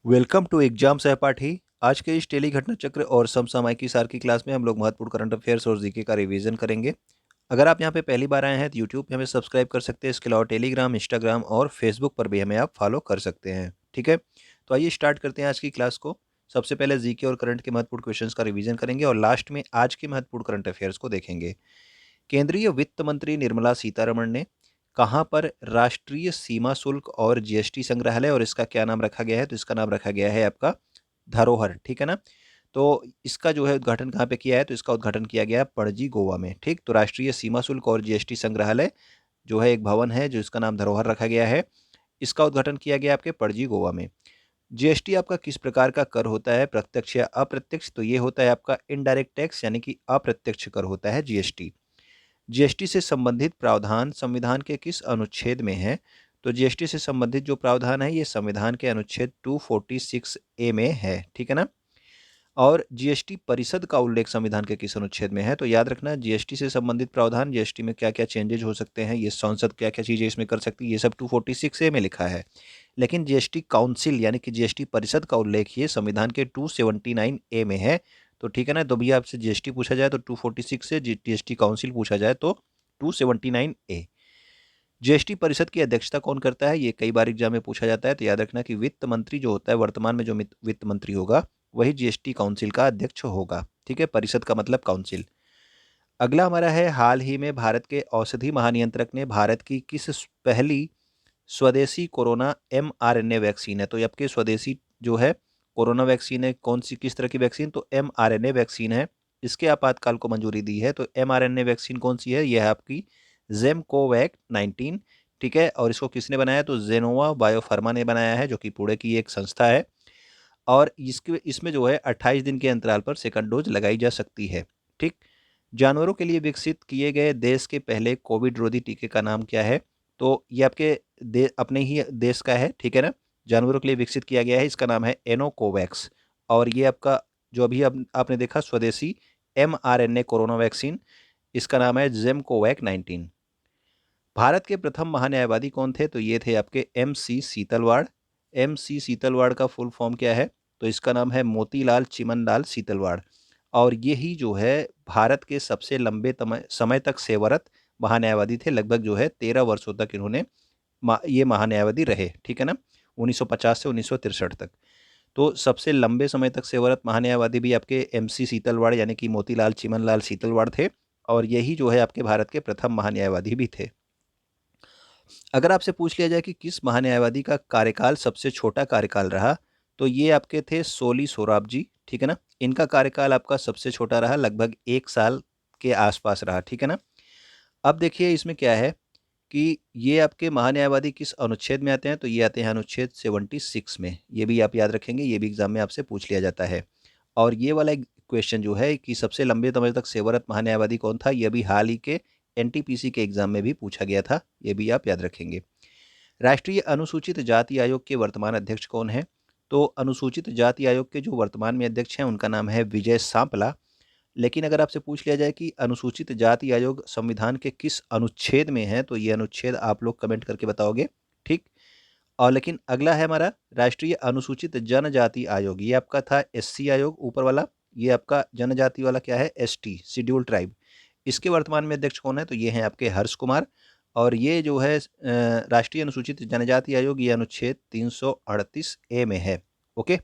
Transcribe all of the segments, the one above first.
Welcome to exam सहपाठी। आज के इस टेली घटना चक्र और समसामयिकी सार की क्लास में हम लोग महत्वपूर्ण करंट अफेयर्स और जीके का रिवीजन करेंगे। अगर आप यहाँ पे पहली बार आए हैं तो यूट्यूब पे हमें सब्सक्राइब कर सकते हैं। इसके अलावा टेलीग्राम, इंस्टाग्राम और फेसबुक पर भी हमें आप फॉलो कर सकते हैं। ठीक है, तो आइए स्टार्ट करते हैं आज की क्लास को। सबसे पहले जीके और करंट के महत्वपूर्ण क्वेश्चंस का रिवीजन करेंगे और लास्ट में आज के महत्वपूर्ण करंट अफेयर्स को देखेंगे। केंद्रीय वित्त मंत्री निर्मला सीतारमण ने कहाँ पर राष्ट्रीय सीमा शुल्क और जीएसटी संग्रहालय, और इसका क्या नाम रखा गया है, तो इसका नाम रखा गया है आपका धरोहर। ठीक है ना। तो इसका जो है उद्घाटन कहाँ पे किया है, तो इसका उद्घाटन किया गया है पणजी गोवा में। ठीक, तो राष्ट्रीय सीमा शुल्क और जीएसटी संग्रहालय जो है एक भवन है जो इसका नाम धरोहर रखा गया है। इसका उद्घाटन किया गया आपके पणजी गोवा में। जीएसटी आपका किस प्रकार का कर होता है, प्रत्यक्ष या अप्रत्यक्ष, तो ये होता है आपका इनडायरेक्ट टैक्स यानी कि अप्रत्यक्ष कर होता है जीएसटी। जीएसटी से संबंधित प्रावधान संविधान के किस अनुच्छेद में है, तो जीएसटी से संबंधित जो प्रावधान है ये संविधान के अनुच्छेद 246 ए में है। ठीक है ना। और जीएसटी परिषद का उल्लेख संविधान के किस अनुच्छेद में है, तो याद रखना जीएसटी से संबंधित प्रावधान, जीएसटी में क्या क्या चेंजेज हो सकते हैं, ये संसद क्या क्या चीजें इसमें कर सकती है, ये सब 246 ए में लिखा है। लेकिन जीएसटी काउंसिल यानी कि जीएसटी परिषद का उल्लेख ये संविधान के 279 ए में है। तो ठीक है ना, तो भैया आपसे जीएसटी पूछा जाए तो 246 से, जीएसटी काउंसिल पूछा जाए तो 279 ए। जीएसटी परिषद की अध्यक्षता कौन करता है, ये कई बार एग्जाम में पूछा जाता है। तो याद रखना कि वित्त मंत्री जो होता है, वर्तमान में जो वित्त मंत्री होगा वही जीएसटी काउंसिल का अध्यक्ष होगा। ठीक है, परिषद का मतलब काउंसिल। अगला हमारा है, हाल ही में भारत के औषधि महानियंत्रक ने भारत की किस पहली स्वदेशी कोरोना mRNA वैक्सीन है, तो ये आपके स्वदेशी जो है कोरोना वैक्सीन है, कौन सी किस तरह की वैक्सीन, तो mRNA वैक्सीन है, इसके आपातकाल को मंजूरी दी है। तो mRNA वैक्सीन कौन सी है, यह है आपकी जेमकोवैक 19। ठीक है, और इसको किसने बनाया, तो जेनोवा बायोफार्मा ने बनाया है, जो कि पुणे की एक संस्था है। और इसमें जो है 28 दिन के अंतराल पर सेकंड डोज लगाई जा सकती है। ठीक, जानवरों के लिए विकसित किए गए देश के पहले कोविड रोधी टीके का नाम क्या है, तो ये आपके अपने ही देश का है। ठीक है ना, जानवरों के लिए विकसित किया गया है, इसका नाम है एनोकोवैक्स। और ये आपका जो अभी आपने देखा स्वदेशी mRNA कोरोना वैक्सीन, इसका नाम है जेमकोवैक 19। भारत के प्रथम महान्यायवादी कौन थे, तो ये थे आपके MC सीतलवाड़। MC सीतलवाड़ का फुल फॉर्म क्या है, तो इसका नाम है मोतीलाल चिमनलाल सीतलवाड़। और यही जो है भारत के सबसे लंबे समय तक सेवारत महान्यायवादी थे। लगभग जो है 13 वर्षों तक इन्होंने ये महान्यायवादी रहे। ठीक है ना, 1950 से 1963 तक। तो सबसे लंबे समय तक सेवारत महान्यायवादी भी आपके MC सीतलवाड़ यानी कि मोतीलाल चिमनलाल सीतलवाड़ थे। और यही जो है आपके भारत के प्रथम महान्यायवादी भी थे। अगर आपसे पूछ लिया जाए कि किस महान्यायवादी का कार्यकाल सबसे छोटा कार्यकाल रहा, तो ये आपके थे सोली सोराब जी। ठीक है ना, इनका कार्यकाल आपका सबसे छोटा रहा, लगभग 1 साल के आसपास रहा। ठीक है ना। अब देखिए इसमें क्या है कि ये आपके महान्यायवादी किस अनुच्छेद में आते हैं, तो ये आते हैं अनुच्छेद 76 में। ये भी आप याद रखेंगे, ये भी एग्जाम में आपसे पूछ लिया जाता है। और ये वाला क्वेश्चन जो है कि सबसे लंबे समय तक सेवारत महान्यायवादी कौन था, यह भी हाल ही के एनटीपीसी के एग्जाम में भी पूछा गया था, ये भी आप याद रखेंगे। राष्ट्रीय अनुसूचित जाति आयोग के वर्तमान अध्यक्ष कौन है, तो अनुसूचित जाति आयोग के जो वर्तमान में अध्यक्ष हैं उनका नाम है विजय सांपला। लेकिन अगर आपसे पूछ लिया जाए कि अनुसूचित जाति आयोग संविधान के किस अनुच्छेद में है, तो ये अनुच्छेद आप लोग कमेंट करके बताओगे। ठीक, और लेकिन अगला है हमारा राष्ट्रीय अनुसूचित जनजाति आयोग, ये आपका था SC आयोग ऊपर वाला। ये आपका जनजाति वाला क्या है, ST शेड्यूल ट्राइब। इसके वर्तमान में अध्यक्ष कौन है, तो ये हैं आपके हर्ष कुमार। और ये जो है राष्ट्रीय अनुसूचित जनजाति आयोग, ये अनुच्छेद 338 ए में है। ओके,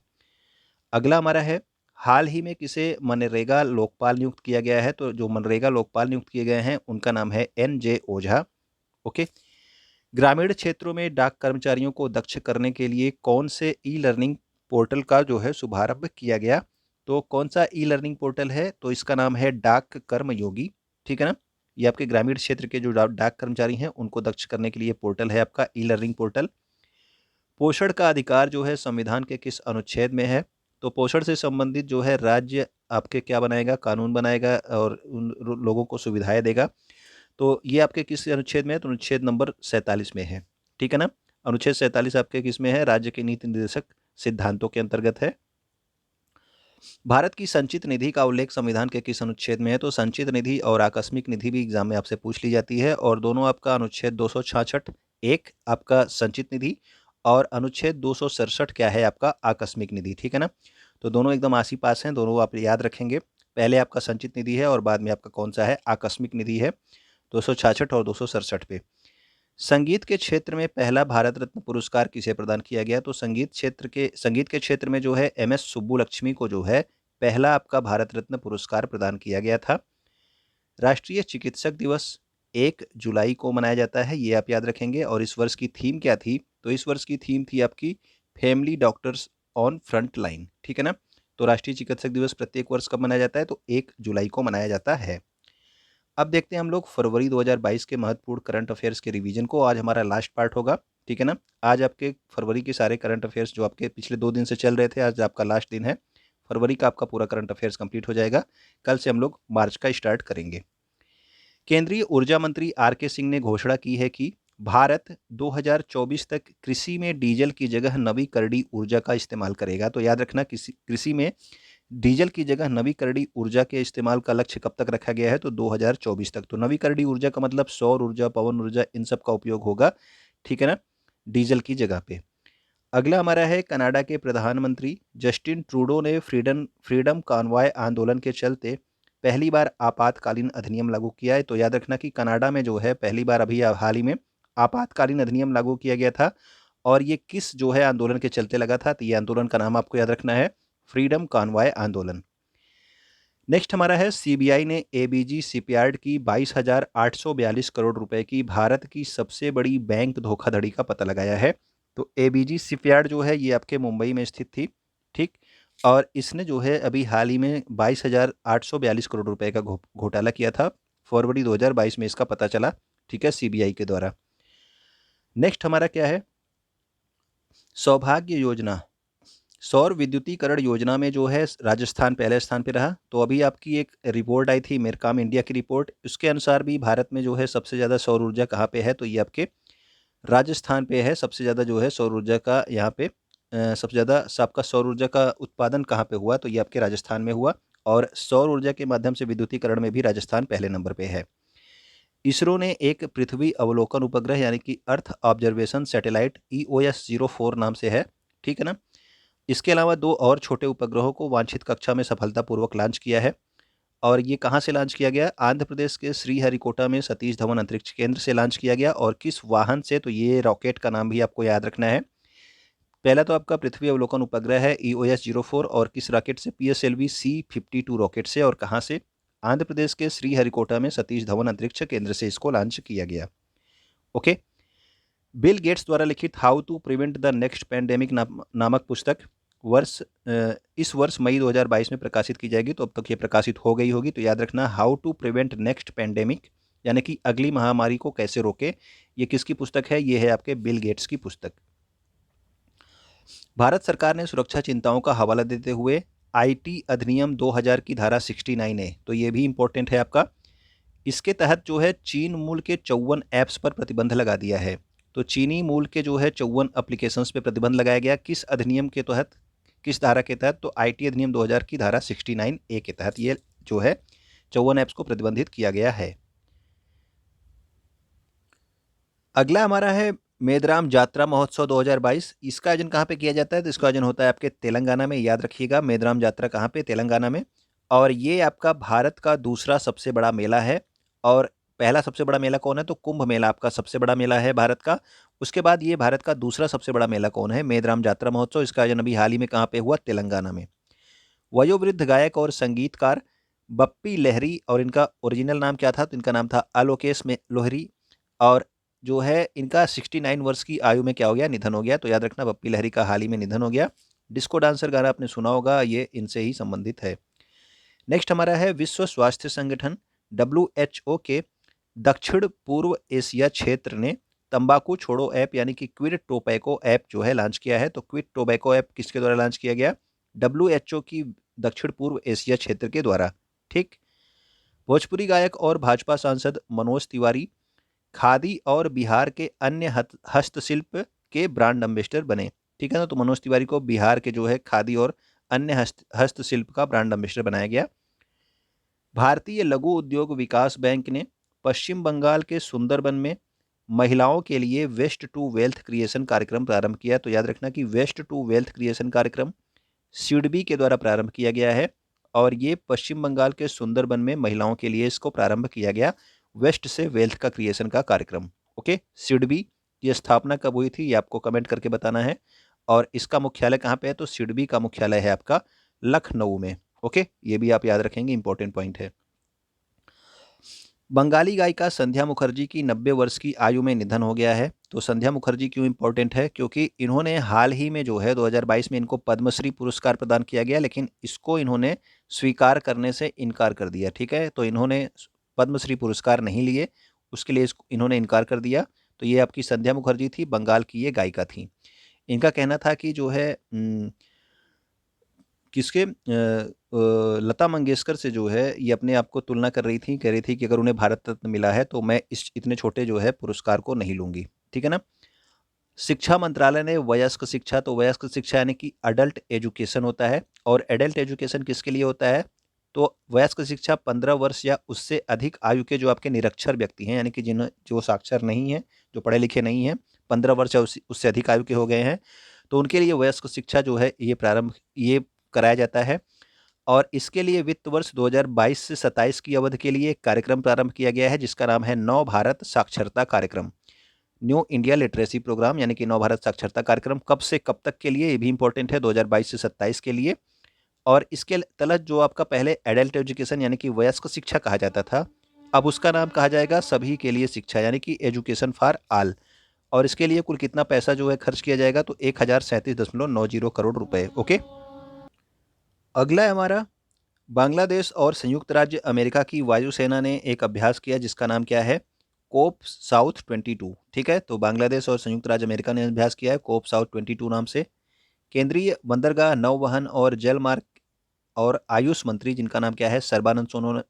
अगला हमारा है, हाल ही में किसे मनरेगा लोकपाल नियुक्त किया गया है, तो जो मनरेगा लोकपाल नियुक्त किए गए हैं उनका नाम है NJ ओझा। ओके, ग्रामीण क्षेत्रों में डाक कर्मचारियों को दक्ष करने के लिए कौन से ई लर्निंग पोर्टल का जो है शुभारंभ किया गया, तो कौन सा ई लर्निंग पोर्टल है, तो इसका नाम है डाक कर्मयोगी। ठीक है ना, ये आपके ग्रामीण क्षेत्र के जो डाक कर्मचारी हैं उनको दक्ष करने के लिए पोर्टल है आपका ई लर्निंग पोर्टल। पोषण का अधिकार जो है संविधान के किस अनुच्छेद में है, तो पोषण से संबंधित जो है राज्य आपके क्या बनाएगा, कानून बनाएगा और उन लोगों को सुविधाएं देगा। तो ये आपके किस अनुच्छेद में है, तो अनुच्छेद नंबर 47 में है। ठीक है ना, अनुच्छेद 47 आपके किस में है, राज्य के नीति निर्देशक सिद्धांतों के अंतर्गत है। भारत की संचित निधि का उल्लेख संविधान के किस अनुच्छेद में है, तो संचित निधि और आकस्मिक निधि भी एग्जाम में आपसे पूछ ली जाती है, और दोनों आपका अनुच्छेद 266 एक आपका संचित निधि और अनुच्छेद 267 क्या है आपका आकस्मिक निधि, ठीक है ना। तो दोनों एकदम आसी पास हैं, दोनों आप याद रखेंगे। पहले आपका संचित निधि है और बाद में आपका कौन सा है, आकस्मिक निधि है, 266 और 267 पे। संगीत के क्षेत्र में पहला भारत रत्न पुरस्कार किसे प्रदान किया गया, तो संगीत के क्षेत्र में जो है एम.एस. सुब्बुलक्ष्मी को जो है पहला आपका भारत रत्न पुरस्कार प्रदान किया गया था। राष्ट्रीय चिकित्सक दिवस 1 जुलाई को मनाया जाता है, ये आप याद रखेंगे। और इस वर्ष की थीम क्या थी, तो इस वर्ष की थीम थी आपकी family doctors on front line, ठीक है ना। तो राष्ट्रीय चिकित्सक दिवस प्रत्येक वर्ष कब मनाया जाता है, तो 1 जुलाई को मनाया जाता है। अब देखते हैं हम लोग फरवरी 2022 के महत्वपूर्ण करंट अफेयर्स के रिवीजन को। आज हमारा लास्ट पार्ट होगा, ठीक है ना। आज आपके फरवरी के सारे करंट अफेयर्स जो आपके पिछले 2 दिन से चल रहे थे, आज आपका लास्ट दिन है। फरवरी का आपका पूरा करंट अफेयर्स कंप्लीट हो जाएगा। कल से हम लोग मार्च का स्टार्ट करेंगे। केंद्रीय ऊर्जा मंत्री आर के सिंह ने घोषणा की है कि भारत 2024 तक कृषि में डीजल की जगह नवीकरणीय ऊर्जा का इस्तेमाल करेगा। तो याद रखना, कृषि में डीजल की जगह नवीकरणीय ऊर्जा के इस्तेमाल का लक्ष्य कब तक रखा गया है, तो 2024 तक। तो नवीकरणीय ऊर्जा का मतलब सौर ऊर्जा, पवन ऊर्जा, इन सब का उपयोग होगा, ठीक है ना, डीजल की जगह पे। अगला हमारा है, कनाडा के प्रधानमंत्री जस्टिन ट्रूडो ने फ्रीडम कॉन्वॉय आंदोलन के चलते पहली बार आपातकालीन अधिनियम लागू किया है। तो याद रखना कि कनाडा में जो है पहली बार अभी हाल ही में आपातकालीन अधिनियम लागू किया गया था। और ये किस जो है आंदोलन के चलते लगा था, तो ये आंदोलन का नाम आपको याद रखना है, फ्रीडम कॉन्वॉय आंदोलन। नेक्स्ट हमारा है, सीबीआई ने एबीजी शिपयार्ड की 22,842 करोड़ रुपए की भारत की सबसे बड़ी बैंक धोखाधड़ी का पता लगाया है। तो एबीजी शिपयार्ड जो है ये आपके मुंबई में स्थित थी, ठीक। और इसने जो है अभी हाल ही में 22,842 करोड़ रुपए का घोटाला किया था। फरवरी 2022 में इसका पता चला, ठीक है, सीबीआई के द्वारा। नेक्स्ट हमारा क्या है, सौभाग्य योजना, सौर विद्युतीकरण योजना में जो है राजस्थान पहले स्थान पे रहा। तो अभी आपकी एक रिपोर्ट आई थी, मेरकाम इंडिया की रिपोर्ट, उसके अनुसार भी भारत में जो है सबसे ज़्यादा सौर ऊर्जा कहाँ पे है, तो ये आपके राजस्थान पे है। सबसे ज़्यादा जो है सौर ऊर्जा का यहाँ पे सबसे ज़्यादा आपका सौर ऊर्जा का उत्पादन कहाँ पे हुआ, तो ये आपके राजस्थान में हुआ। और सौर ऊर्जा के माध्यम से विद्युतीकरण में भी राजस्थान पहले नंबर पे है। इसरो ने एक पृथ्वी अवलोकन उपग्रह यानी कि अर्थ ऑब्जर्वेशन सैटेलाइट EOS-04 नाम से है, ठीक है ना। इसके अलावा 2 और छोटे उपग्रहों को वांछित कक्षा में सफलतापूर्वक लॉन्च किया है। और ये कहाँ से लॉन्च किया गया, आंध्र प्रदेश के श्रीहरिकोटा में सतीश धवन अंतरिक्ष केंद्र से लॉन्च किया गया। और किस वाहन से, तो ये रॉकेट का नाम भी आपको याद रखना है। पहला तो आपका पृथ्वी अवलोकन उपग्रह है EOS-04, और किस रॉकेट से, PSLV C-52 रॉकेट से। और कहाँ से, आंध्र प्रदेश के श्रीहरिकोटा में सतीश धवन अंतरिक्ष केंद्र से इसको लॉन्च किया गया। ओके। बिल गेट्स द्वारा लिखित how to prevent the next pandemic नामक पुस्तक इस वर्ष मई 2022 में प्रकाशित की जाएगी। तो अब तक ये प्रकाशित हो गई होगी। तो याद रखना, how to prevent next pandemic, यानी कि अगली महामारी को कैसे रोके, ये किसकी पुस्तक है, ये है आपके बिल गेट्स की पुस्तक। भारत सरकार ने सुरक्षा चिंताओं का हवाला देते हुए IT अधिनियम 2000 की धारा 69A, तो ये भी इंपॉर्टेंट है आपका। इसके तहत जो है चीन मूल के 54 ऐप्स पर प्रतिबंध लगा दिया है। तो चीनी मूल के जो है 54 एप्लीकेशंस पे प्रतिबंध लगाया गया, किस अधिनियम के तहत, किस धारा के तहत, तो IT अधिनियम 2000 की धारा 69A के तहत ये जो है 54 ऐप्स को प्रतिबंधित किया गया है। अगला हमारा है मेदराम जात्रा महोत्सव 2022। इसका आयोजन कहाँ पे किया जाता है, तो इसका आयोजन होता है आपके तेलंगाना में। याद रखिएगा, मेदराम जात्रा कहाँ पे, तेलंगाना में। और ये आपका भारत का दूसरा सबसे बड़ा मेला है। और पहला सबसे बड़ा मेला कौन है, तो कुंभ मेला आपका सबसे बड़ा मेला है भारत का। उसके बाद ये भारत का दूसरा सबसे बड़ा मेला कौन है, मेदराम जात्रा महोत्सव। इसका आयोजन अभी हाल ही में कहाँ पे हुआ, तेलंगाना में। वयोवृद्ध गायक और संगीतकार बप्पी लहरी, और इनका ओरिजिनल नाम क्या था, तो इनका नाम था आलोकेश में लोहरी। और जो है इनका 69 वर्ष की आयु में क्या हो गया, निधन हो गया। तो याद रखना, बप्पी लहरी का हाल ही में निधन हो गया। डिस्को डांसर गाना आपने सुना होगा, ये इनसे ही संबंधित है। नेक्स्ट हमारा है, विश्व स्वास्थ्य संगठन WHO के दक्षिण पूर्व एशिया क्षेत्र ने तंबाकू छोड़ो ऐप यानी कि क्विट टोबैको ऐप जो है लॉन्च किया है। तो क्विट टोबैको ऐप किसके द्वारा लॉन्च किया गया, WHO की दक्षिण पूर्व एशिया क्षेत्र के द्वारा, ठीक। भोजपुरी गायक और भाजपा सांसद मनोज तिवारी खादी और बिहार के अन्य हस्तशिल्प के ब्रांड एम्बेसडर बने, ठीक है ना। तो मनोज तिवारी को बिहार के जो है खादी और अन्य हस्तशिल्प का ब्रांड एम्बेसडर बनाया गया। भारतीय लघु उद्योग विकास बैंक ने पश्चिम बंगाल के सुंदरबन में महिलाओं के लिए वेस्ट टू वेल्थ क्रिएशन कार्यक्रम प्रारंभ किया। तो याद रखना कि वेस्ट टू वेल्थ क्रिएशन कार्यक्रम सिडबी के द्वारा प्रारंभ किया गया है और ये पश्चिम बंगाल के सुंदरबन में महिलाओं के लिए इसको प्रारंभ किया गया, वेस्ट से वेल्थ का क्रिएशन का कार्यक्रम। ओके, सिडबी की स्थापना कब हुई थी ये आपको कमेंट करके बताना है। और इसका मुख्यालय कहाँ पे है? तो सिडबी का मुख्यालय है आपका लखनऊ में। ओके, ये भी आप याद रखेंगे, इंपॉर्टेंट पॉइंट है। बंगाली गायिका संध्या मुखर्जी की 90 वर्ष की आयु में निधन हो गया है। तो संध्या मुखर्जी क्यों इंपॉर्टेंट है? क्योंकि इन्होंने हाल ही में जो है 2022 में इनको पद्मश्री पुरस्कार प्रदान किया गया, लेकिन इसको इन्होंने स्वीकार करने से इनकार कर दिया। ठीक है, तो इन्होंने पद्मश्री पुरस्कार नहीं लिए, उसके लिए इन्होंने इनकार कर दिया। तो ये आपकी संध्या मुखर्जी थी, बंगाल की ये गायिका थी। इनका कहना था कि जो है किसके लता मंगेशकर से जो है ये अपने आप को तुलना कर रही थी, कह रही थी कि अगर उन्हें भारत रत्न मिला है तो मैं इस इतने छोटे जो है पुरस्कार को नहीं लूँगी। ठीक है ना? शिक्षा मंत्रालय ने वयस्क शिक्षा, तो वयस्क शिक्षा यानी कि अडल्ट एजुकेशन होता है, और एडल्ट एजुकेशन किसके लिए होता है? तो वयस्क शिक्षा 15 वर्ष या उससे अधिक आयु के जो आपके निरक्षर व्यक्ति हैं, यानी कि जो साक्षर नहीं हैं, जो पढ़े लिखे नहीं हैं, 15 वर्ष या उससे अधिक आयु के हो गए हैं, तो उनके लिए वयस्क शिक्षा जो है ये कराया जाता है। और इसके लिए वित्त वर्ष 2022 से 27 की अवधि के लिए एक कार्यक्रम प्रारंभ किया गया है जिसका नाम है नव भारत साक्षरता कार्यक्रम, न्यू इंडिया लिटरेसी प्रोग्राम, यानी कि नव भारत साक्षरता कार्यक्रम। कब से कब तक के लिए, ये भी इंपॉर्टेंट है, 2022 से 27 के लिए। और इसके तहत जो आपका पहले एडल्ट एजुकेशन यानी कि वयस्क शिक्षा कहा जाता था, अब उसका नाम कहा जाएगा सभी के लिए शिक्षा, यानी कि एजुकेशन फॉर ऑल। और इसके लिए कुल कितना पैसा जो है खर्च किया जाएगा? तो 1037.90 करोड़ रुपए। ओके, अगला है हमारा, बांग्लादेश और संयुक्त राज्य अमेरिका की वायुसेना ने एक अभ्यास किया जिसका नाम क्या है? कोप साउथ 22। ठीक है, तो बांग्लादेश और संयुक्त राज्य अमेरिका ने अभ्यास किया है कोप साउथ 22 नाम से। केंद्रीय बंदरगाह, नौवहन और जलमार्ग और आयुष मंत्री, जिनका नाम क्या है? सर्बानंद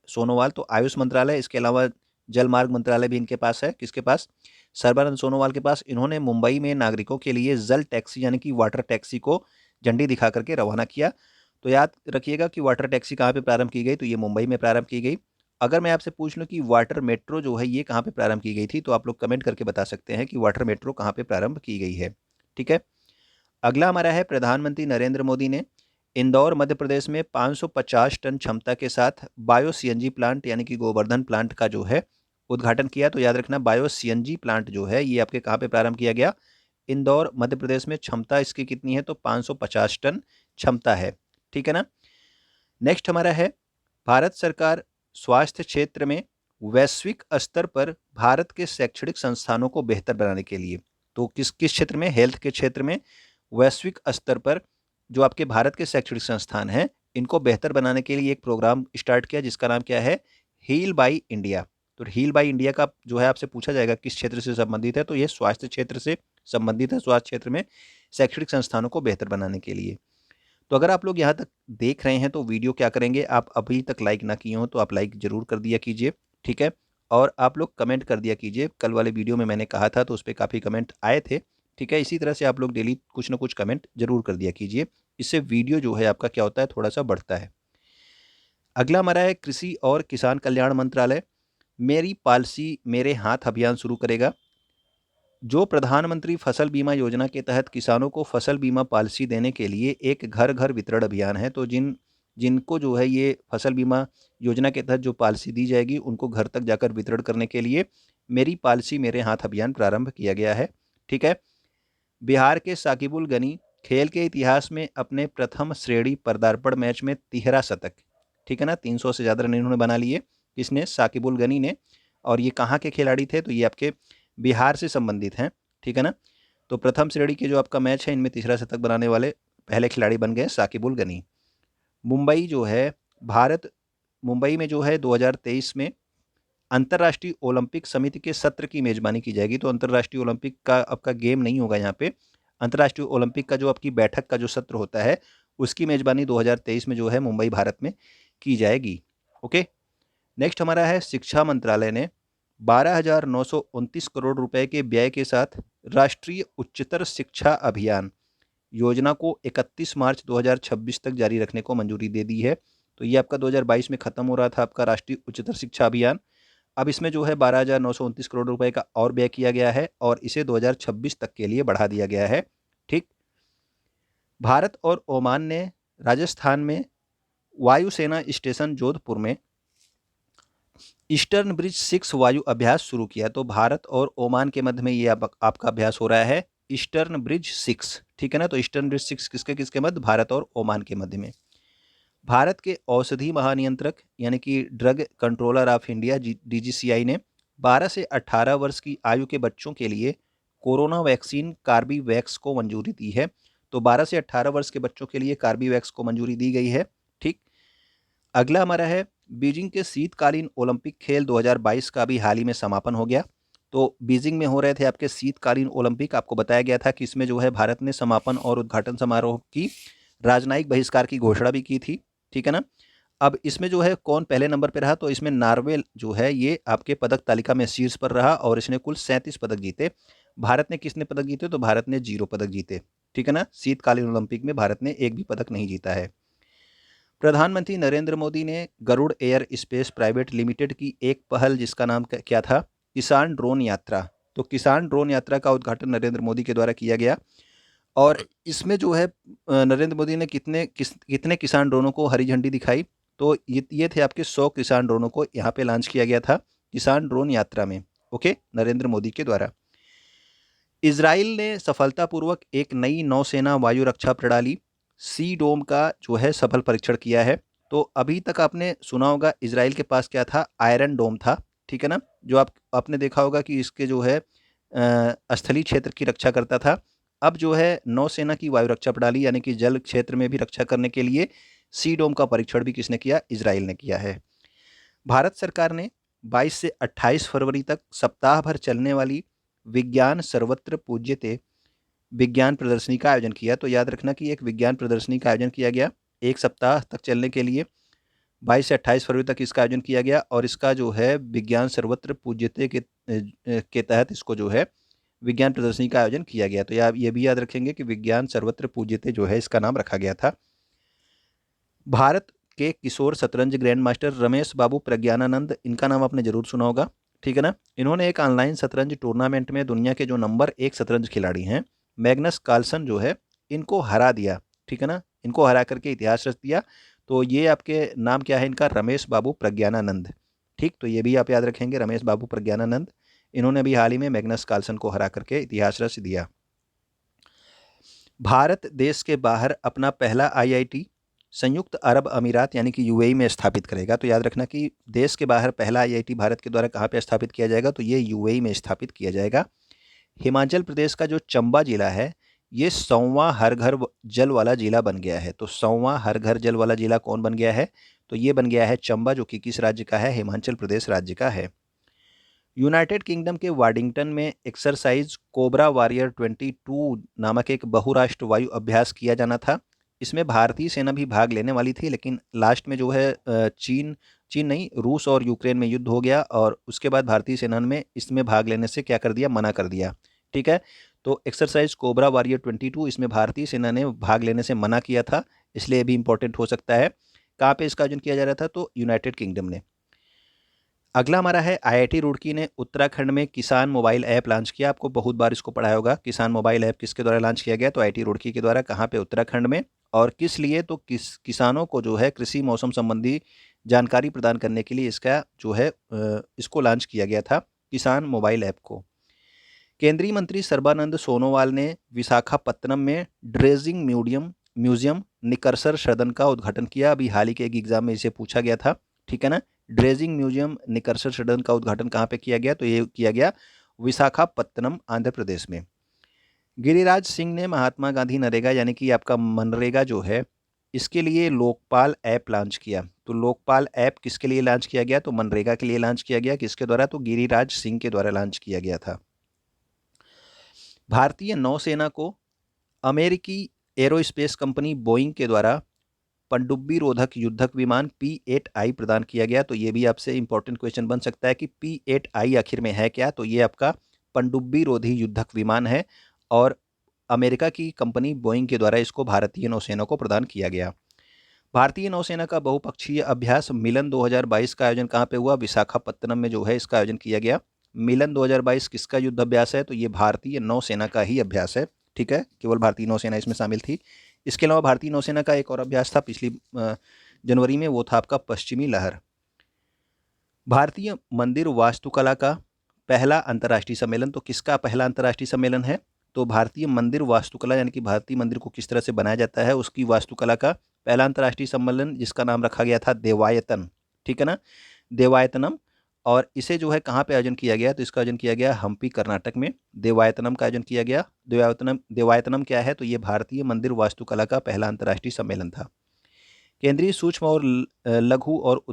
सोनोवाल। तो आयुष मंत्रालय, इसके अलावा जलमार्ग मंत्रालय भी इनके पास है। किसके पास? सर्बानंद सोनोवाल के पास। इन्होंने मुंबई में नागरिकों के लिए जल टैक्सी यानी कि वाटर टैक्सी को झंडी दिखा करके रवाना किया। तो याद रखिएगा कि वाटर टैक्सी कहाँ पे प्रारंभ की गई? तो ये मुंबई में प्रारंभ की गई। अगर मैं आपसे पूछ लूँ कि वाटर मेट्रो जो है ये कहाँ पे प्रारंभ की गई थी, तो आप लोग कमेंट करके बता सकते हैं कि वाटर मेट्रो कहाँ पे प्रारंभ की गई है। ठीक है, अगला हमारा है, प्रधानमंत्री नरेंद्र मोदी ने इंदौर मध्य प्रदेश में 550 टन क्षमता के साथ बायो सीएनजी प्लांट यानी कि गोवर्धन प्लांट का जो है उद्घाटन किया। तो याद रखना, बायो सीएनजी प्लांट जो है ये आपके कहाँ पे प्रारंभ किया गया? इंदौर मध्य प्रदेश में। क्षमता इसकी कितनी है? तो 550 टन क्षमता है। ठीक है ना? नेक्स्ट हमारा है, भारत सरकार स्वास्थ्य क्षेत्र में वैश्विक स्तर पर भारत के शैक्षणिक संस्थानों को बेहतर बनाने के लिए, तो किस किस क्षेत्र में? हेल्थ के क्षेत्र में वैश्विक स्तर पर जो आपके भारत के शैक्षणिक संस्थान हैं इनको बेहतर बनाने के लिए एक प्रोग्राम स्टार्ट किया जिसका नाम क्या है? Heal by India. तो हील बाई इंडिया का जो है आपसे पूछा जाएगा किस क्षेत्र से संबंधित है, तो ये स्वास्थ्य क्षेत्र से संबंधित है, स्वास्थ्य क्षेत्र में शैक्षणिक संस्थानों को बेहतर बनाने के लिए। तो अगर आप लोग यहाँ तक देख रहे हैं तो वीडियो क्या करेंगे, आप अभी तक लाइक ना किए हो तो आप लाइक ज़रूर कर दिया कीजिए। ठीक है, और आप लोग कमेंट कर दिया कीजिए। कल वाले वीडियो में मैंने कहा था तो उस पर काफ़ी कमेंट आए थे। ठीक है, इसी तरह से आप लोग डेली कुछ ना कुछ कमेंट जरूर कर दिया कीजिए, इससे वीडियो जो है आपका क्या होता है, थोड़ा सा बढ़ता है। अगला हमारा है, कृषि और किसान कल्याण मंत्रालय मेरी पॉलिसी मेरे हाथ अभियान शुरू करेगा। जो प्रधानमंत्री फसल बीमा योजना के तहत किसानों को फसल बीमा पॉलिसी देने के लिए एक घर घर वितरण अभियान है। तो जिनको जो है ये फसल बीमा योजना के तहत जो पॉलिसी दी जाएगी उनको घर तक जाकर वितरण करने के लिए मेरी पॉलिसी मेरे हाथ अभियान प्रारंभ किया गया है। ठीक है, बिहार के साकिबुल गनी खेल के इतिहास में अपने प्रथम श्रेणी पदार्पण मैच में 13 शतक, ठीक है ना, 300 से ज़्यादा रन इन्होंने बना लिए। किसने? साकिबुल गनी ने। और ये कहाँ के खिलाड़ी थे? तो ये आपके बिहार से संबंधित हैं। ठीक है ना, तो प्रथम श्रेणी के जो आपका मैच है इनमें तीसरा शतक बनाने वाले पहले खिलाड़ी बन गए साकिबुल गनी। मुंबई जो है, भारत मुंबई में जो है 2023 में अंतर्राष्ट्रीय ओलंपिक समिति के सत्र की मेजबानी की जाएगी। तो अंतर्राष्ट्रीय ओलंपिक का आपका गेम नहीं होगा यहाँ पे, अंतर्राष्ट्रीय ओलंपिक का जो आपकी बैठक का जो सत्र होता है उसकी मेजबानी 2023 में जो है मुंबई भारत में की जाएगी। ओके, नेक्स्ट हमारा है, शिक्षा मंत्रालय ने 12,929 करोड़ रुपए के व्यय के साथ राष्ट्रीय उच्चतर शिक्षा अभियान योजना को 31 मार्च 2026 तक जारी रखने को मंजूरी दे दी है। तो ये आपका 2022 में खत्म हो रहा था आपका राष्ट्रीय उच्चतर शिक्षा अभियान, अब इसमें जो है 12,929 करोड़ रुपए का और व्यय किया गया है और इसे 2026 तक के लिए बढ़ा दिया गया है। ठीक। भारत और ओमान ने राजस्थान में वायुसेना स्टेशन जोधपुर में ईस्टर्न ब्रिज 6 वायु अभ्यास शुरू किया। तो भारत और ओमान के मध्य में ये आपका अभ्यास हो रहा है ईस्टर्न ब्रिज 6। ठीक है ना। तो ईस्टर्न ब्रिज 6 किसके किसके मध्य? भारत और ओमान के मध्य में। भारत के औषधि महानियंत्रक यानी कि drug controller of India DGCI ने 12 से 18 वर्ष की आयु के बच्चों के लिए कोरोना वैक्सीन कार्बीवैक्स को मंजूरी दी है। तो 12 से 18 वर्ष के बच्चों के लिए कार्बीवैक्स को मंजूरी दी गई है। ठीक। अगला हमारा है बीजिंग के शीतकालीन ओलंपिक खेल 2022 का भी हाल ही में समापन हो गया। तो बीजिंग में हो रहे थे आपके शीतकालीन ओलंपिक। आपको बताया गया था कि इसमें जो है भारत ने समापन और उद्घाटन समारोह की राजनयिक बहिष्कार की घोषणा भी की थी। ठीक है ना। अब इसमें जो है कौन पहले नंबर पे रहा? तो इसमें नॉर्वे जो है ये आपके पदक तालिका में शीर्ष पर रहा और इसने कुल 37 पदक जीते। भारत ने किसने पदक जीते? तो भारत ने 0 पदक जीते। ठीक है ना। शीतकालीन ओलंपिक में भारत ने एक भी पदक नहीं जीता है। प्रधानमंत्री नरेंद्र मोदी ने Garuda aerospace private limited की एक पहल जिसका नाम क्या था? किसान ड्रोन यात्रा। तो किसान ड्रोन यात्रा का उद्घाटन नरेंद्र मोदी के द्वारा किया गया और इसमें जो है नरेंद्र मोदी ने कितने किसान ड्रोनों को हरी झंडी दिखाई? तो ये थे आपके 100 किसान ड्रोनों को यहाँ पे लॉन्च किया गया था किसान ड्रोन यात्रा में। ओके, नरेंद्र मोदी के द्वारा। इजराइल ने सफलतापूर्वक एक नई नौसेना वायु रक्षा प्रणाली सी डोम का जो है सफल परीक्षण किया है। तो अभी तक आपने सुना होगा इजराइल के पास क्या था? आयरन डोम था। ठीक है ना। जो आपने देखा होगा कि इसके जो है स्थलीय क्षेत्र की रक्षा करता था। अब जो है नौसेना की वायु रक्षा प्रणाली यानी कि जल क्षेत्र में भी रक्षा करने के लिए सी डोम का परीक्षण भी किसने किया? इजराइल ने किया है। भारत सरकार ने 22 से 28 फरवरी तक सप्ताह भर चलने वाली विज्ञान सर्वत्र पूज्यते विज्ञान प्रदर्शनी का आयोजन किया। तो याद रखना कि एक विज्ञान प्रदर्शनी का आयोजन किया गया एक सप्ताह तक चलने के लिए 22 से 28 फरवरी तक इसका आयोजन किया गया और इसका जो है विज्ञान सर्वत्र पूज्यते के तहत इसको जो है विज्ञान प्रदर्शनी का आयोजन किया गया। तो ये भी याद रखेंगे कि विज्ञान सर्वत्र पूज्यते जो है इसका नाम रखा गया था। भारत के किशोर शतरंज ग्रैंड मास्टर रमेश बाबू प्रज्ञानानंद, इनका नाम आपने जरूर सुना होगा। ठीक है ना। इन्होंने एक ऑनलाइन शतरंज टूर्नामेंट में दुनिया के जो नंबर 1 शतरंज खिलाड़ी हैं मैग्नस कार्लसन जो है इनको हरा दिया। ठीक है ना। इनको हरा करके इतिहास रच दिया। तो ये आपके नाम क्या है इनका? रमेश बाबू प्रज्ञानानंद। ठीक। तो ये भी आप याद रखेंगे रमेश बाबू प्रज्ञानानंद। इन्होंने अभी हाल ही में मैग्नस कार्लसन को हरा करके इतिहास रच दिया। भारत देश के बाहर अपना पहला आईआईटी संयुक्त अरब अमीरात यानी कि यूएई में स्थापित करेगा। तो याद रखना कि देश के बाहर पहला आईआईटी भारत के द्वारा कहाँ पे स्थापित किया जाएगा? तो ये यूएई में स्थापित किया जाएगा। हिमाचल प्रदेश का जो चंबा जिला है ये 100वां हर घर जल वाला जिला बन गया है। तो 100वां हर घर जल वाला जिला कौन बन गया है? तो ये बन गया है चंबा, जो कि किस राज्य का है? हिमाचल प्रदेश राज्य का है। यूनाइटेड किंगडम के वाडिंगटन में एक्सरसाइज कोबरा वॉरियर 22 नामक एक बहुराष्ट्र वायु अभ्यास किया जाना था। इसमें भारतीय सेना भी भाग लेने वाली थी लेकिन लास्ट में जो है चीन नहीं, रूस और यूक्रेन में युद्ध हो गया और उसके बाद भारतीय सेना में इसमें भाग लेने से क्या कर दिया? मना कर दिया। ठीक है। तो एक्सरसाइज कोबरा वॉरियर 22 इसमें भारतीय सेना ने भाग लेने से मना किया था, इसलिए भी इंपॉर्टेंट हो सकता है। कहाँ पे इसका आयोजन किया जा रहा था? तो यूनाइटेड किंगडम ने। अगला हमारा है आईआईटी रुड़की ने उत्तराखंड में किसान मोबाइल ऐप लॉन्च किया। आपको बहुत बार इसको पढ़ाया होगा। किसान मोबाइल ऐप किसके द्वारा लॉन्च किया गया? तो आईआईटी रुड़की के द्वारा। कहाँ पे? उत्तराखंड में। और किस लिए? तो किसानों को जो है कृषि मौसम संबंधी जानकारी प्रदान करने के लिए इसका जो है इसको लॉन्च किया गया था, किसान मोबाइल ऐप को। केंद्रीय मंत्री सर्बानंद सोनोवाल ने विशाखापत्तनम में ड्रेजिंग म्यूजियम निकरसर सदन का उद्घाटन किया। अभी हाल ही के एक एग्जाम में इसे पूछा गया था। ठीक है ना। ड्रेजिंग म्यूजियम निकरसर सदन का उद्घाटन कहाँ पे किया गया? तो ये किया गया विशाखापत्तनम आंध्र प्रदेश में। गिरिराज सिंह ने महात्मा गांधी नरेगा यानी कि आपका मनरेगा जो है इसके लिए लोकपाल ऐप लॉन्च किया। तो लोकपाल ऐप किसके लिए लॉन्च किया गया? तो मनरेगा के लिए लॉन्च किया गया। किसके द्वारा? तो गिरिराज सिंह के द्वारा लॉन्च किया गया था। भारतीय नौसेना को अमेरिकी एरोस्पेस कंपनी बोइंग के द्वारा पनडुब्बी रोधक युद्धक विमान P-8I प्रदान किया गया। तो ये भी आपसे इंपॉर्टेंट क्वेश्चन बन सकता है कि P-8I आखिर में है क्या? तो ये आपका पनडुब्बी रोधी युद्धक विमान है और अमेरिका की कंपनी बोइंग के द्वारा इसको भारतीय नौसेना को प्रदान किया गया। भारतीय नौसेना का बहुपक्षीय अभ्यास मिलन 2022 का आयोजन कहाँ पे हुआ? विशाखापत्तनम में जो है इसका आयोजन किया गया। मिलन 2022 किसका युद्ध अभ्यास है? तो ये भारतीय नौसेना का ही अभ्यास है। ठीक है, केवल भारतीय नौसेना इसमें शामिल थी। इसके अलावा भारतीय नौसेना का एक और अभ्यास था पिछली जनवरी में, वो था आपका पश्चिमी लहर। भारतीय मंदिर वास्तुकला का पहला अंतर्राष्ट्रीय सम्मेलन, तो किसका पहला अंतर्राष्ट्रीय सम्मेलन है? तो भारतीय मंदिर वास्तुकला यानी कि भारतीय मंदिर को किस तरह से बनाया जाता है उसकी वास्तुकला का पहला अंतर्राष्ट्रीय सम्मेलन, जिसका नाम रखा गया था देवायतन। ठीक है ना, देवायतनम। और इसे जो है कहाँ पे आयोजन किया गया? तो इसका आयोजन किया गया हम्पी कर्नाटक में। देवायतनम का आयोजन किया गया। देवायतनम क्या है? तो ये भारतीय मंदिर वास्तुकला का पहला अंतर्राष्ट्रीय सम्मेलन था। केंद्रीय सूक्ष्म और लघु और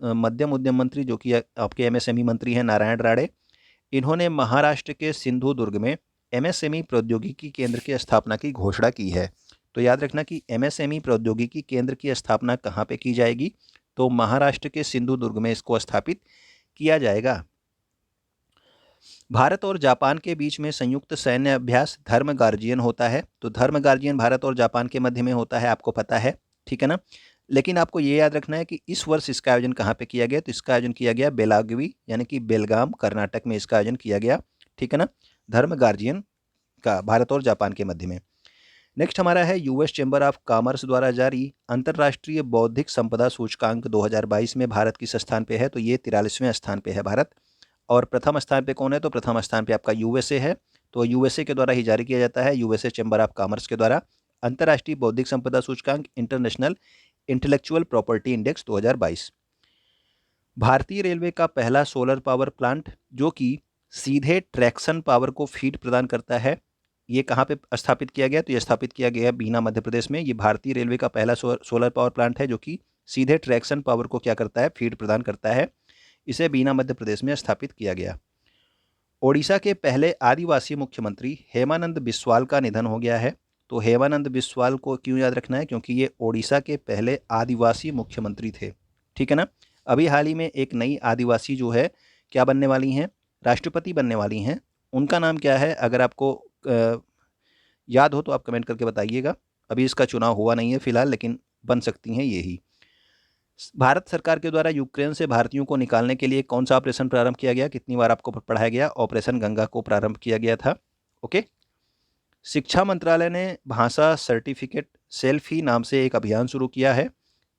मध्यम उद्यम मंत्री, जो कि आपके एमएसएमई मंत्री हैं, नारायण राणे, इन्होंने महाराष्ट्र के सिंधुदुर्ग में एमएसएमई प्रौद्योगिकी केंद्र की स्थापना की घोषणा की है। तो याद रखना कि एमएसएमई प्रौद्योगिकी केंद्र की स्थापना कहाँ पे की जाएगी? तो महाराष्ट्र के सिंधुदुर्ग में इसको स्थापित किया जाएगा। भारत और जापान के बीच में संयुक्त सैन्य अभ्यास धर्म गार्जियन होता है। तो धर्म गार्जियन भारत और जापान के मध्य में होता है, आपको पता है। ठीक है ना, लेकिन आपको ये याद रखना है कि इस वर्ष इसका आयोजन कहाँ पे किया गया? तो इसका आयोजन किया गया बेलागवी यानी कि बेलगाम कर्नाटक में इसका आयोजन किया गया। ठीक है ना, धर्म गार्जियन का भारत और जापान के मध्य में। नेक्स्ट हमारा है यूएस चैम्बर ऑफ कॉमर्स द्वारा जारी अंतर्राष्ट्रीय बौद्धिक संपदा सूचकांक 2022 में भारत किस स्थान पे है? तो ये 43वें स्थान पे है भारत। और प्रथम स्थान पे कौन है? तो प्रथम स्थान पे आपका यूएसए है। तो यूएसए के द्वारा ही जारी किया जाता है, यूएसए चैम्बर ऑफ कॉमर्स के द्वारा, अंतर्राष्ट्रीय बौद्धिक संपदा सूचकांक इंटरनेशनल इंटेलेक्चुअल प्रॉपर्टी इंडेक्स 2022। भारतीय रेलवे का पहला सोलर पावर प्लांट जो कि सीधे ट्रैक्शन पावर को फीड प्रदान करता है, ये कहाँ पे स्थापित किया गया? तो ये स्थापित किया गया बीना मध्य प्रदेश में। ये भारतीय रेलवे का पहला सोलर पावर प्लांट है जो कि सीधे ट्रैक्शन पावर को क्या करता है? फीड प्रदान करता है। इसे बीना मध्य प्रदेश में स्थापित किया गया। ओडिशा के पहले आदिवासी मुख्यमंत्री हेमानंद बिस्वाल का निधन हो गया है। तो हेमानंद बिस्वाल को क्यों याद रखना है? क्योंकि ये ओडिशा के पहले आदिवासी मुख्यमंत्री थे। ठीक है ना, अभी हाल ही में एक नई आदिवासी जो है क्या बनने वाली हैं? राष्ट्रपति बनने वाली हैं। उनका नाम क्या है? अगर आपको याद हो तो आप कमेंट करके बताइएगा। अभी इसका चुनाव हुआ नहीं है फिलहाल, लेकिन बन सकती हैं यही। भारत सरकार के द्वारा यूक्रेन से भारतीयों को निकालने के लिए कौन सा ऑपरेशन प्रारंभ किया गया? कितनी बार आपको पढ़ाया गया? ऑपरेशन गंगा को प्रारंभ किया गया था। ओके। शिक्षा मंत्रालय ने भाषा सर्टिफिकेट सेल्फी नाम से एक अभियान शुरू किया है।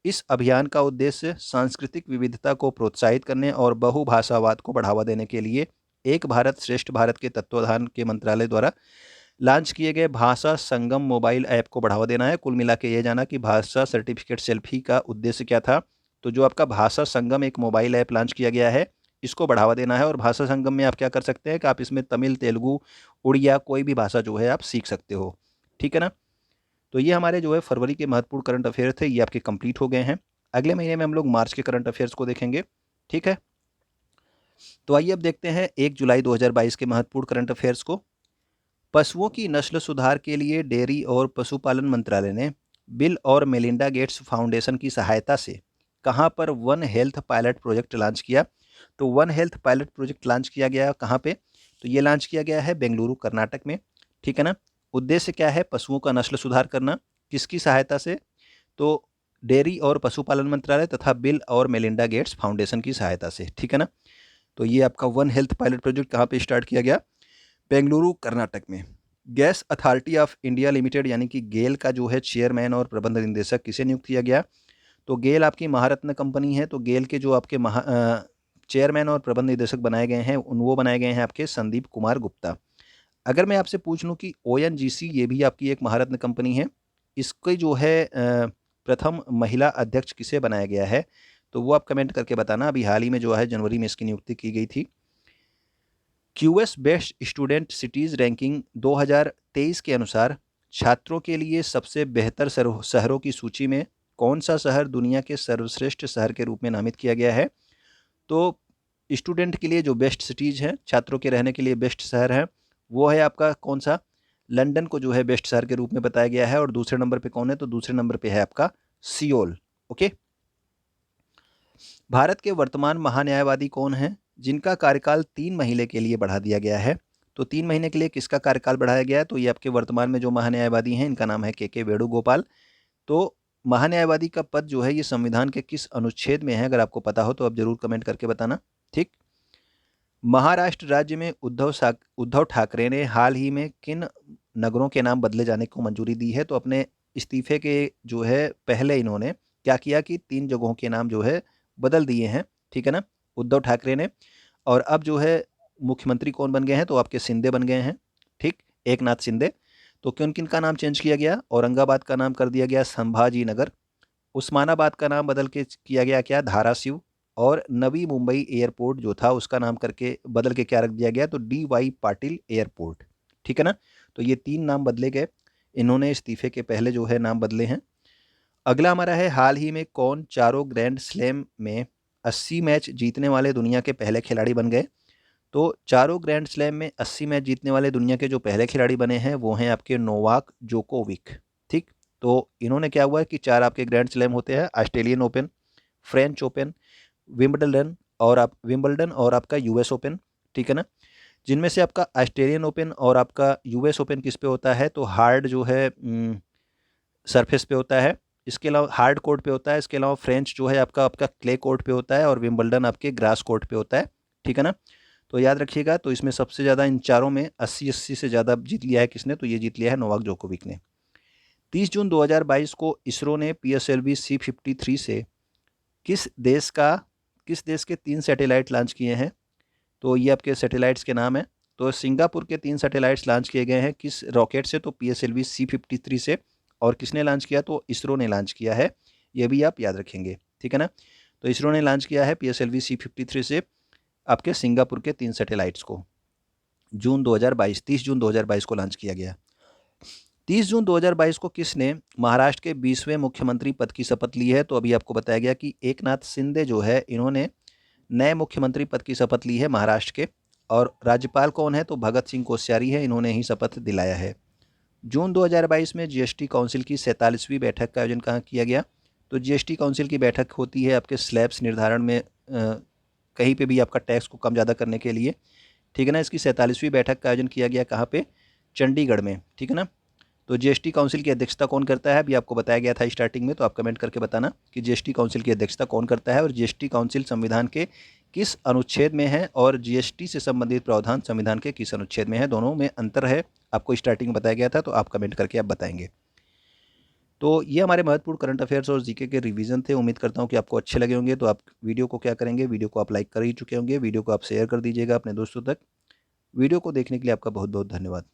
इस अभियान का उद्देश्य सांस्कृतिक विविधता को प्रोत्साहित करने और बहुभाषावाद को बढ़ावा देने के लिए एक भारत श्रेष्ठ भारत के तत्वाधान के मंत्रालय द्वारा लॉन्च किए गए भाषा संगम मोबाइल ऐप को बढ़ावा देना है। कुल मिला के ये जाना कि भाषा सर्टिफिकेट सेल्फी का उद्देश्य क्या था? तो जो आपका भाषा संगम एक मोबाइल ऐप लॉन्च किया गया है, इसको बढ़ावा देना है। और भाषा संगम में आप क्या कर सकते हैं कि आप इसमें तमिल, तेलुगु, उड़िया कोई भी भाषा जो है आप सीख सकते हो। ठीक है ना, तो ये हमारे जो है फरवरी के महत्वपूर्ण करंट अफेयर थे, ये आपके कंप्लीट हो गए हैं। अगले महीने में हम लोग मार्च के करंट अफेयर्स को देखेंगे। ठीक है, तो आइए अब देखते हैं 1 जुलाई 2022 के महत्वपूर्ण करंट अफेयर्स को। पशुओं की नस्ल सुधार के लिए डेयरी और पशुपालन मंत्रालय ने बिल और मेलिंडा गेट्स फाउंडेशन की सहायता से कहां पर one health pilot project launch किया? तो one health pilot project launch किया गया कहां पे? तो ये लॉन्च किया गया है बेंगलुरु कर्नाटक में। ठीक है ना, उद्देश्य क्या है? पशुओं का नस्ल सुधार करना। किसकी सहायता से? तो डेयरी और पशुपालन मंत्रालय तथा बिल और मेलिंडा गेट्स फाउंडेशन की सहायता से। ठीक है ना, तो ये आपका वन हेल्थ पायलट प्रोजेक्ट कहाँ पे स्टार्ट किया गया? बेंगलुरु कर्नाटक में। Gas authority of India limited यानी कि गेल का जो है चेयरमैन और प्रबंध निदेशक किसे नियुक्त किया गया? तो गेल आपकी महारत्न कंपनी है, तो गेल के जो आपके चेयरमैन और प्रबंध निदेशक बनाए गए हैं वो बनाए गए हैं आपके संदीप कुमार गुप्ता। अगर मैं आपसे पूछ लूँ कि ओएनजीसी ये भी आपकी एक महारत्न कंपनी है, इसके जो है प्रथम महिला अध्यक्ष किसे बनाया गया है? तो वो आप कमेंट करके बताना। अभी हाल ही में जो है जनवरी में इसकी नियुक्ति की गई थी। QS best student cities ranking 2023 के अनुसार छात्रों के लिए सबसे बेहतर शहरों की सूची में कौन सा शहर दुनिया के सर्वश्रेष्ठ शहर के रूप में नामित किया गया है? तो स्टूडेंट के लिए जो बेस्ट सिटीज़ हैं, छात्रों के रहने के लिए बेस्ट शहर है, वो है आपका कौन सा? लंदन को जो है बेस्ट शहर के रूप में बताया गया है। और दूसरे नंबर पे कौन है? तो दूसरे नंबर पे है आपका सियोल। ओके। भारत के वर्तमान महान्यायवादी कौन हैं जिनका कार्यकाल 3 महीने के लिए बढ़ा दिया गया है? तो 3 महीने के लिए किसका कार्यकाल बढ़ाया गया है? तो ये आपके वर्तमान में जो महान्यायवादी हैं इनका नाम है के वेणुगोपाल। तो महान्यायवादी का पद जो है ये संविधान के किस अनुच्छेद में है? अगर आपको पता हो तो आप जरूर कमेंट करके बताना। ठीक। महाराष्ट्र राज्य में उद्धव ठाकरे ने हाल ही में किन नगरों के नाम बदले जाने को मंजूरी दी है? तो अपने इस्तीफे के जो है पहले इन्होंने क्या किया कि 3 जगहों के नाम जो है बदल दिए हैं। ठीक है ना, उद्धव ठाकरे ने। और अब जो है मुख्यमंत्री कौन बन गए हैं? तो आपके शिंदे बन गए हैं। ठीक, एकनाथ शिंदे। तो किन किन का नाम चेंज किया गया? औरंगाबाद का नाम कर दिया गया संभाजी नगर। उस्मानाबाद का नाम बदल के किया गया क्या? धाराशिव। और नवी मुंबई एयरपोर्ट जो था उसका नाम करके बदल के क्या रख दिया गया? तो DY पाटिल एयरपोर्ट। ठीक है ना, तो ये 3 नाम बदले गए, इन्होंने इस्तीफे के पहले जो है नाम बदले हैं। अगला हमारा है, हाल ही में कौन चारों ग्रैंड स्लैम में 80 मैच जीतने वाले दुनिया के पहले खिलाड़ी बन गए? तो चारों ग्रैंड स्लैम में 80 मैच जीतने वाले दुनिया के जो पहले खिलाड़ी बने हैं वो हैं आपके नोवाक जोकोविक। ठीक, तो इन्होंने क्या हुआ कि 4 आपके ग्रैंड स्लैम होते हैं, Australian open, French open, Wimbledon और आपका US ओपन। ठीक है ना, जिनमें से आपका ऑस्ट्रेलियन ओपन और आपका US ओपन किस पे होता है? तो हार्ड जो है सरफेस पे होता है, इसके अलावा हार्ड कोर्ट पे होता है। इसके अलावा फ्रेंच जो है आपका आपका क्ले कोर्ट पे होता है और विंबलडन आपके ग्रास कोर्ट पे होता है। ठीक है ना, तो याद रखिएगा। तो इसमें सबसे ज़्यादा इन चारों में 80 से ज़्यादा जीत लिया है किसने? तो ये जीत लिया है नोवाक जोकोविक ने। 30 जून 2022 को इसरो ने PSLV C53 से किस देश के 3 सैटेलाइट लॉन्च किए हैं? तो ये आपके सैटेलाइट्स के नाम हैं। तो सिंगापुर के 3 सैटेलाइट्स लॉन्च किए गए हैं किस रॉकेट से? तो PSLV C53 से। और किसने लॉन्च किया? तो इसरो ने लॉन्च किया है, ये भी आप याद रखेंगे। ठीक है ना, तो इसरो ने लॉन्च किया है PSLV C53 से आपके सिंगापुर के 3 सैटेलाइट्स को। 30 जून 2022 को लॉन्च किया गया। 30 जून 2022 को किसने महाराष्ट्र के 20वें मुख्यमंत्री पद की शपथ ली है? तो अभी आपको बताया गया कि एकनाथ शिंदे जो है इन्होंने नए मुख्यमंत्री पद की शपथ ली है महाराष्ट्र के। और राज्यपाल कौन है? तो भगत सिंह कोश्यारी है, इन्होंने ही शपथ दिलाया है। जून 2022 में GST काउंसिल की 47वीं बैठक का आयोजन कहाँ किया गया? तो GST काउंसिल की बैठक होती है आपके स्लैब्स निर्धारण में, कहीं पे भी आपका टैक्स को कम ज़्यादा करने के लिए। ठीक है ना, इसकी 47वीं बैठक का आयोजन किया गया कहाँ पे? चंडीगढ़ में। ठीक है ना, तो GST काउंसिल की अध्यक्षता कौन करता है? अभी आपको बताया गया था स्टार्टिंग में, तो आप कमेंट करके बताना कि GST काउंसिल की अध्यक्षता कौन करता है और GST काउंसिल संविधान के किस अनुच्छेद में है और GST से संबंधित प्रावधान संविधान के किस अनुच्छेद में है? दोनों में अंतर है, आपको स्टार्टिंग में बताया गया था, तो आप कमेंट करके आप बताएंगे। तो ये हमारे महत्वपूर्ण करंट अफेयर्स और जीके के रिवीजन थे। उम्मीद करता हूँ कि आपको अच्छे लगे होंगे। तो आप वीडियो को क्या करेंगे, वीडियो को आप लाइक कर ही चुके होंगे, वीडियो को आप शेयर कर दीजिएगा अपने दोस्तों तक। वीडियो को देखने के लिए आपका बहुत बहुत धन्यवाद।